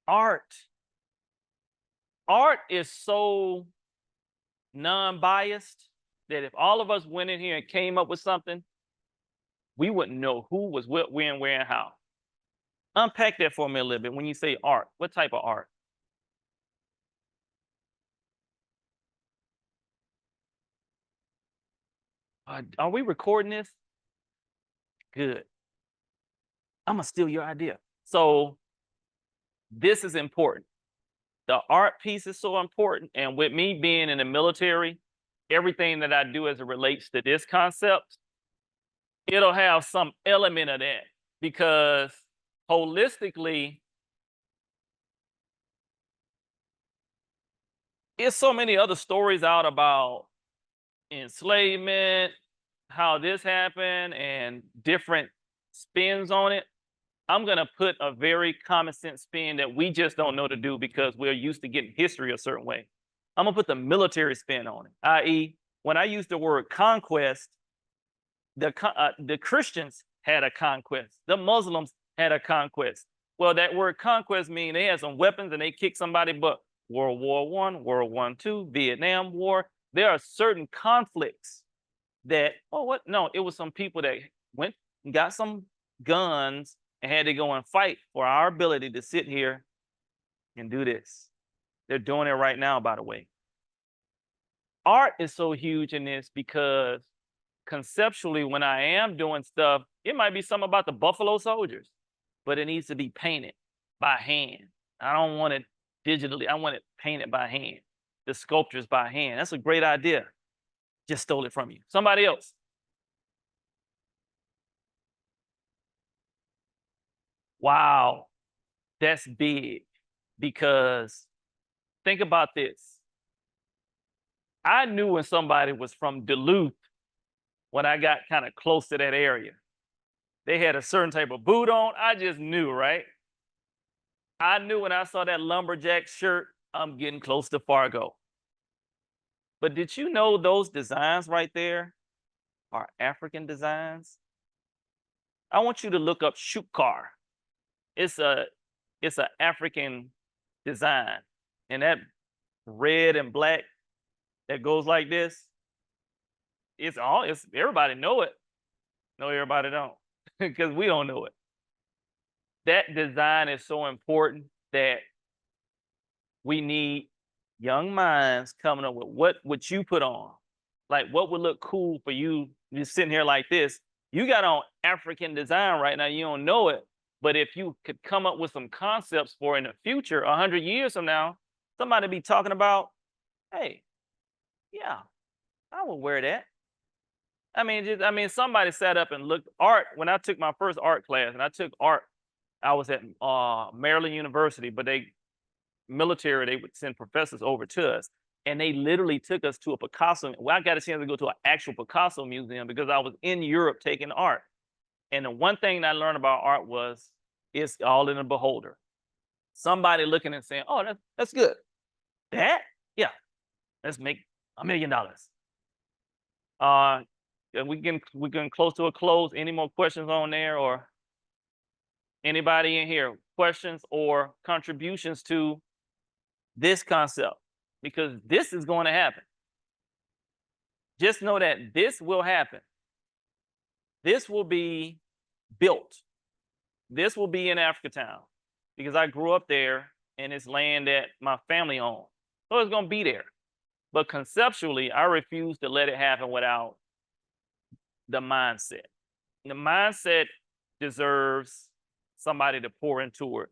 Art. Art is so non-biased that if all of us went in here and came up with something, we wouldn't know who was what, when, where, and how. Unpack that for me a little bit. When you say art, what type of art? Are we recording this? Good. I'm gonna steal your idea. So this is important. The art piece is so important. And with me being in the military, everything that I do as it relates to this concept, it'll have some element of that because holistically, there's so many other stories out about enslavement, how this happened, and different spins on it. I'm gonna put a very common sense spin that we just don't know to do because we're used to getting history a certain way. I'm gonna put the military spin on it, i.e., when I use the word conquest, the Christians had a conquest, the Muslims had a conquest. Well, that word conquest means they had some weapons and they kicked somebody butt. World War I, World War II, Vietnam War. There are certain conflicts that, oh, what? No, it was some people that went and got some guns and had to go and fight for our ability to sit here and do this. They're doing it right now, by the way. Art is so huge in this because conceptually, when I am doing stuff, it might be something about the Buffalo Soldiers, but it needs to be painted by hand. I don't want it digitally. I want it painted by hand. The sculptures by hand. That's a great idea. Just stole it from you. Somebody else. Wow, that's big, because think about this. I knew when somebody was from Duluth when I got kind of close to that area. They had a certain type of boot on. I just knew, right? I knew when I saw that lumberjack shirt, I'm getting close to Fargo. But did you know those designs right there are African designs? I want you to look up Shukar. It's a African design, and that red and black that goes like this. It's everybody know it. No, everybody don't, because we don't know it. That design is so important that we need young minds coming up with what would you put on, like what would look cool for you. Just sitting here like this, you got on African design right now. You don't know it, but if you could come up with some concepts for in the future, 100 years from now, somebody be talking about, hey, yeah, I would wear that. I mean, somebody sat up and looked art. When I took my first art class, and I took art, I was at Maryland University, but they would send professors over to us, and they literally took us to a Picasso. Well, I got a chance to go to an actual Picasso museum because I was in Europe taking art. And the one thing I learned about art was it's all in the beholder. Somebody looking and saying, "Oh, that's good. That, yeah, let's make $1 million." And we're getting close to a close. Any more questions on there, or anybody in here questions or contributions to this concept? Because this is going to happen. Just know that this will happen. This will be built. This will be in Africatown, because I grew up there and it's land that my family owned. So it's going to be there. But conceptually, I refuse to let it happen without the mindset. The mindset deserves somebody to pour into it.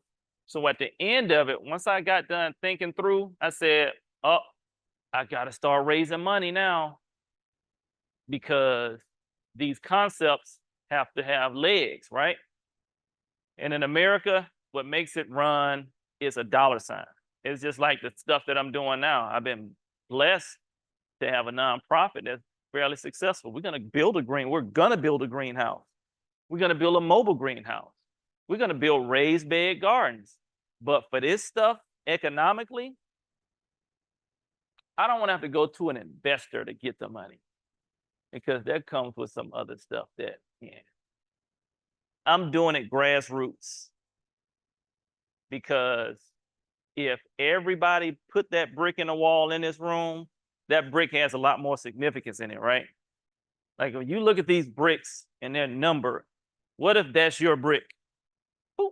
So at the end of it, once I got done thinking through, I said, oh, I got to start raising money now, because these concepts have to have legs, right? And in America, what makes it run is a dollar sign. It's just like the stuff that I'm doing now. I've been blessed to have a nonprofit that's fairly successful. We're going to build a greenhouse. We're going to build a mobile greenhouse. We're going to build raised bed gardens. But for this stuff, economically, I don't want to have to go to an investor to get the money, because that comes with some other stuff that, yeah. I'm doing it grassroots, because if everybody put that brick in the wall in this room, that brick has a lot more significance in it, right? Like when you look at these bricks and their number, what if that's your brick? Boop.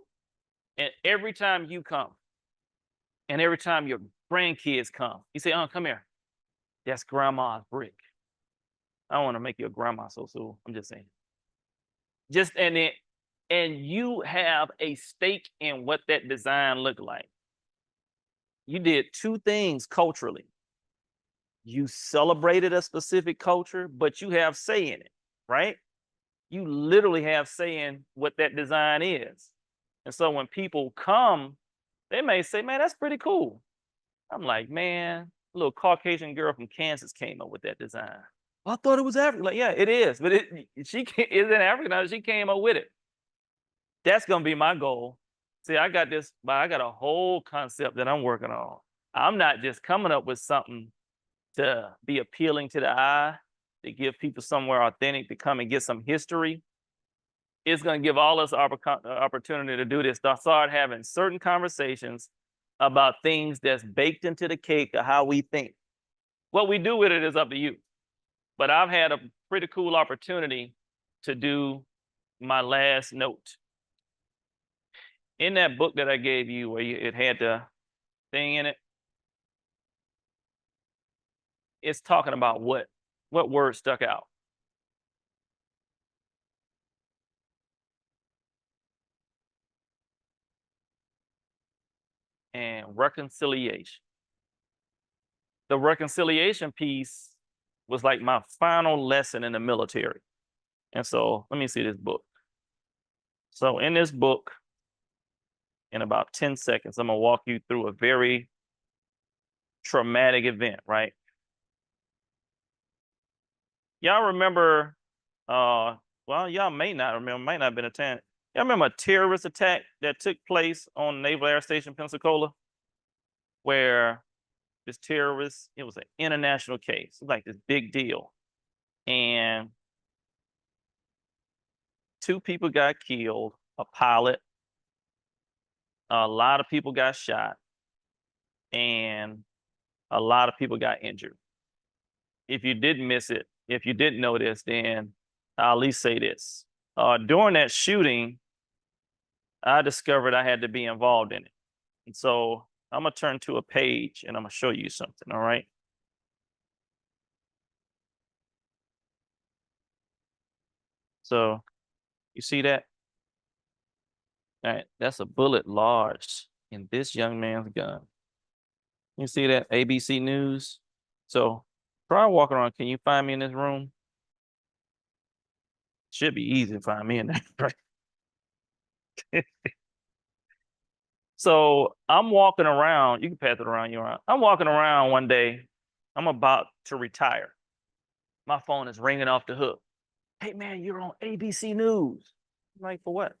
And every time you come, and every time your grandkids come, you say, "Oh, come here. That's grandma's brick." I don't want to make you a grandma so soon. I'm just saying. And you have a stake in what that design looked like. You did two things culturally. You celebrated a specific culture, but you have say in it, right? You literally have say in what that design is. And so when people come, they may say, "Man, that's pretty cool." I'm like, "Man, a little Caucasian girl from Kansas came up with that design. I thought it was African." Like, yeah, it is, but she isn't African. She came up with it. That's gonna be my goal. See, I got a whole concept that I'm working on. I'm not just coming up with something to be appealing to the eye, to give people somewhere authentic to come and get some history. It's going to give all us opportunity to do this, to start having certain conversations about things that's baked into the cake of how we think. What we do with it is up to you. But I've had a pretty cool opportunity to do my last note. In that book that I gave you, where it had the thing in it, it's talking about what word stuck out. And reconciliation. The reconciliation piece was like my final lesson in the military. And so let me see this book. So in this book, in about 10 seconds. I'm gonna walk you through a very traumatic event, right? Y'all remember, well, y'all may not remember, might not have been a time. Y'all remember a terrorist attack that took place on Naval Air Station, Pensacola, where this terrorist, it was an international case, like this big deal. And 2 people got killed, a pilot, a lot of people got shot, and a lot of people got injured. If you didn't miss it, if you didn't know this, then I'll at least say this. During that shooting, I discovered I had to be involved in it. And so I'm gonna turn to a page and I'm gonna show you something, all right? So you see that? All right, that's a bullet lodged in this young man's gun. You see that? ABC News. So try walking around. Can you find me in this room? Should be easy to find me in there, right? So I'm walking around. You can pass it around. You around. I'm walking around one day. I'm about to retire. My phone is ringing off the hook. Hey man, you're on ABC News. I'm like, for what?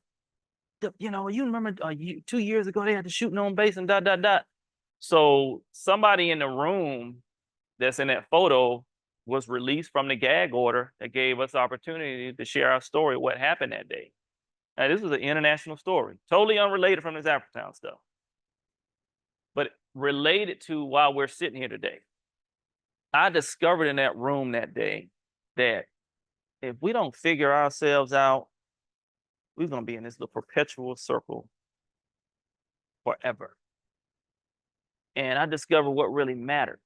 You know, you remember 2 years ago they had the shooting on base and dot dot dot. So somebody in the room that's in that photo was released from the gag order that gave us the opportunity to share our story, what happened that day. Now, this was an international story, totally unrelated from this Africatown stuff, but related to why we're sitting here today. I discovered in that room that day that if we don't figure ourselves out, we're going to be in this little perpetual circle forever. And I discovered what really mattered.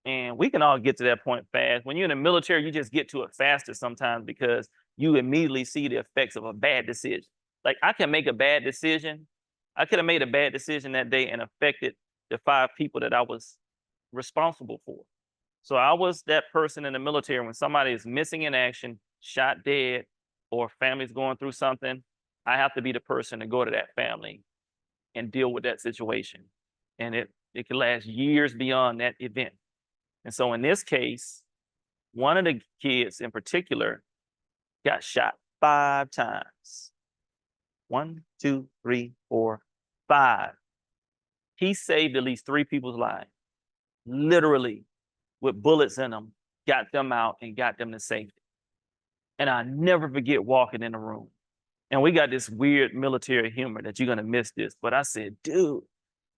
And we can all get to that point fast. When you're in the military, you just get to it faster sometimes because you immediately see the effects of a bad decision. Like I can make a bad decision. I could have made a bad decision that day and affected the 5 people that I was responsible for. So I was that person in the military when somebody is missing in action, shot dead, or family's going through something, I have to be the person to go to that family and deal with that situation. And it can last years beyond that event. And so in this case, one of the kids in particular got shot 5 times. 1, 2, 3, 4, 5. He saved at least 3 people's lives, literally with bullets in them, got them out and got them to safety. And I never forget walking in the room. And we got this weird military humor that you're gonna miss this. But I said, dude,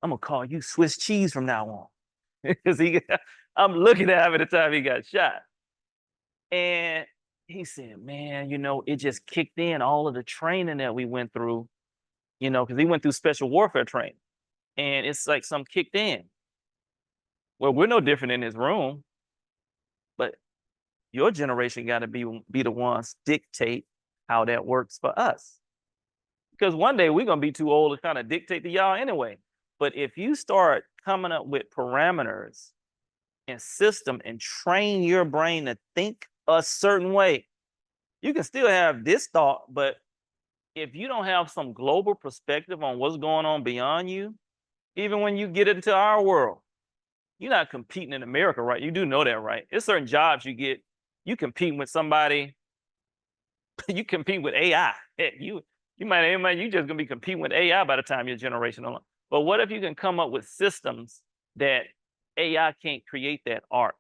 I'm gonna call you Swiss cheese from now on. Because I'm looking at him at the time he got shot. And he said, man, you know, it just kicked in all of the training that we went through, you know, because he went through special warfare training. And it's like some kicked in. Well, we're no different in this room, but your generation got to be the ones dictate how that works for us. Because one day we're going to be too old to kind of dictate to y'all anyway. But if you start coming up with parameters and system and train your brain to think a certain way, you can still have this thought, but if you don't have some global perspective on what's going on beyond you, even when you get into our world, you're not competing in America, right? You do know that, right? There's certain jobs you get, you compete with somebody, you compete with AI. You just gonna be competing with AI by the time your generation along. But what if you can come up with systems that AI can't create that art?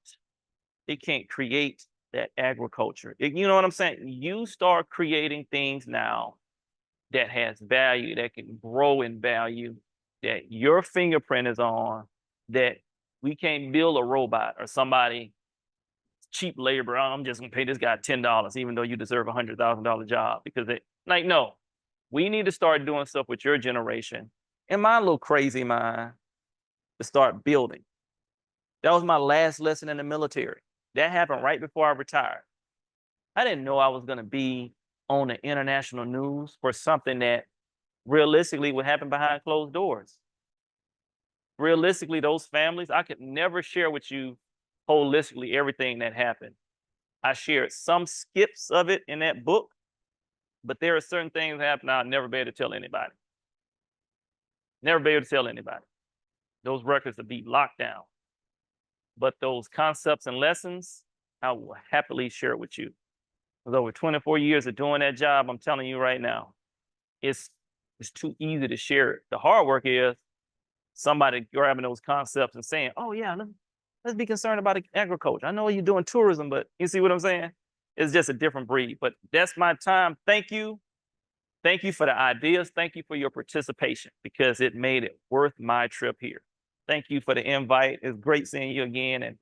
It can't create that agriculture. You know what I'm saying? You start creating things now that has value, that can grow in value, that your fingerprint is on, that we can't build a robot or somebody cheap labor. Oh, I'm just gonna pay this guy $10, even though you deserve a $100,000 job because no, we need to start doing stuff with your generation. In my little crazy mind, to start building. That was my last lesson in the military. That happened right before I retired. I didn't know I was gonna be on the international news for something that realistically would happen behind closed doors. Realistically, those families, I could never share with you holistically everything that happened. I shared some skips of it in that book, but there are certain things that happen I'll never be able to tell anybody. Never be able to tell anybody. Those records will be locked down. But those concepts and lessons, I will happily share with you. With over 24 years of doing that job, I'm telling you right now, it's too easy to share it. The hard work is somebody grabbing those concepts and saying, oh yeah, let's be concerned about agriculture. I know you're doing tourism, but you see what I'm saying? It's just a different breed. But that's my time. Thank you. Thank you for the ideas. Thank you for your participation, because it made it worth my trip here. Thank you for the invite. It's great seeing you again. And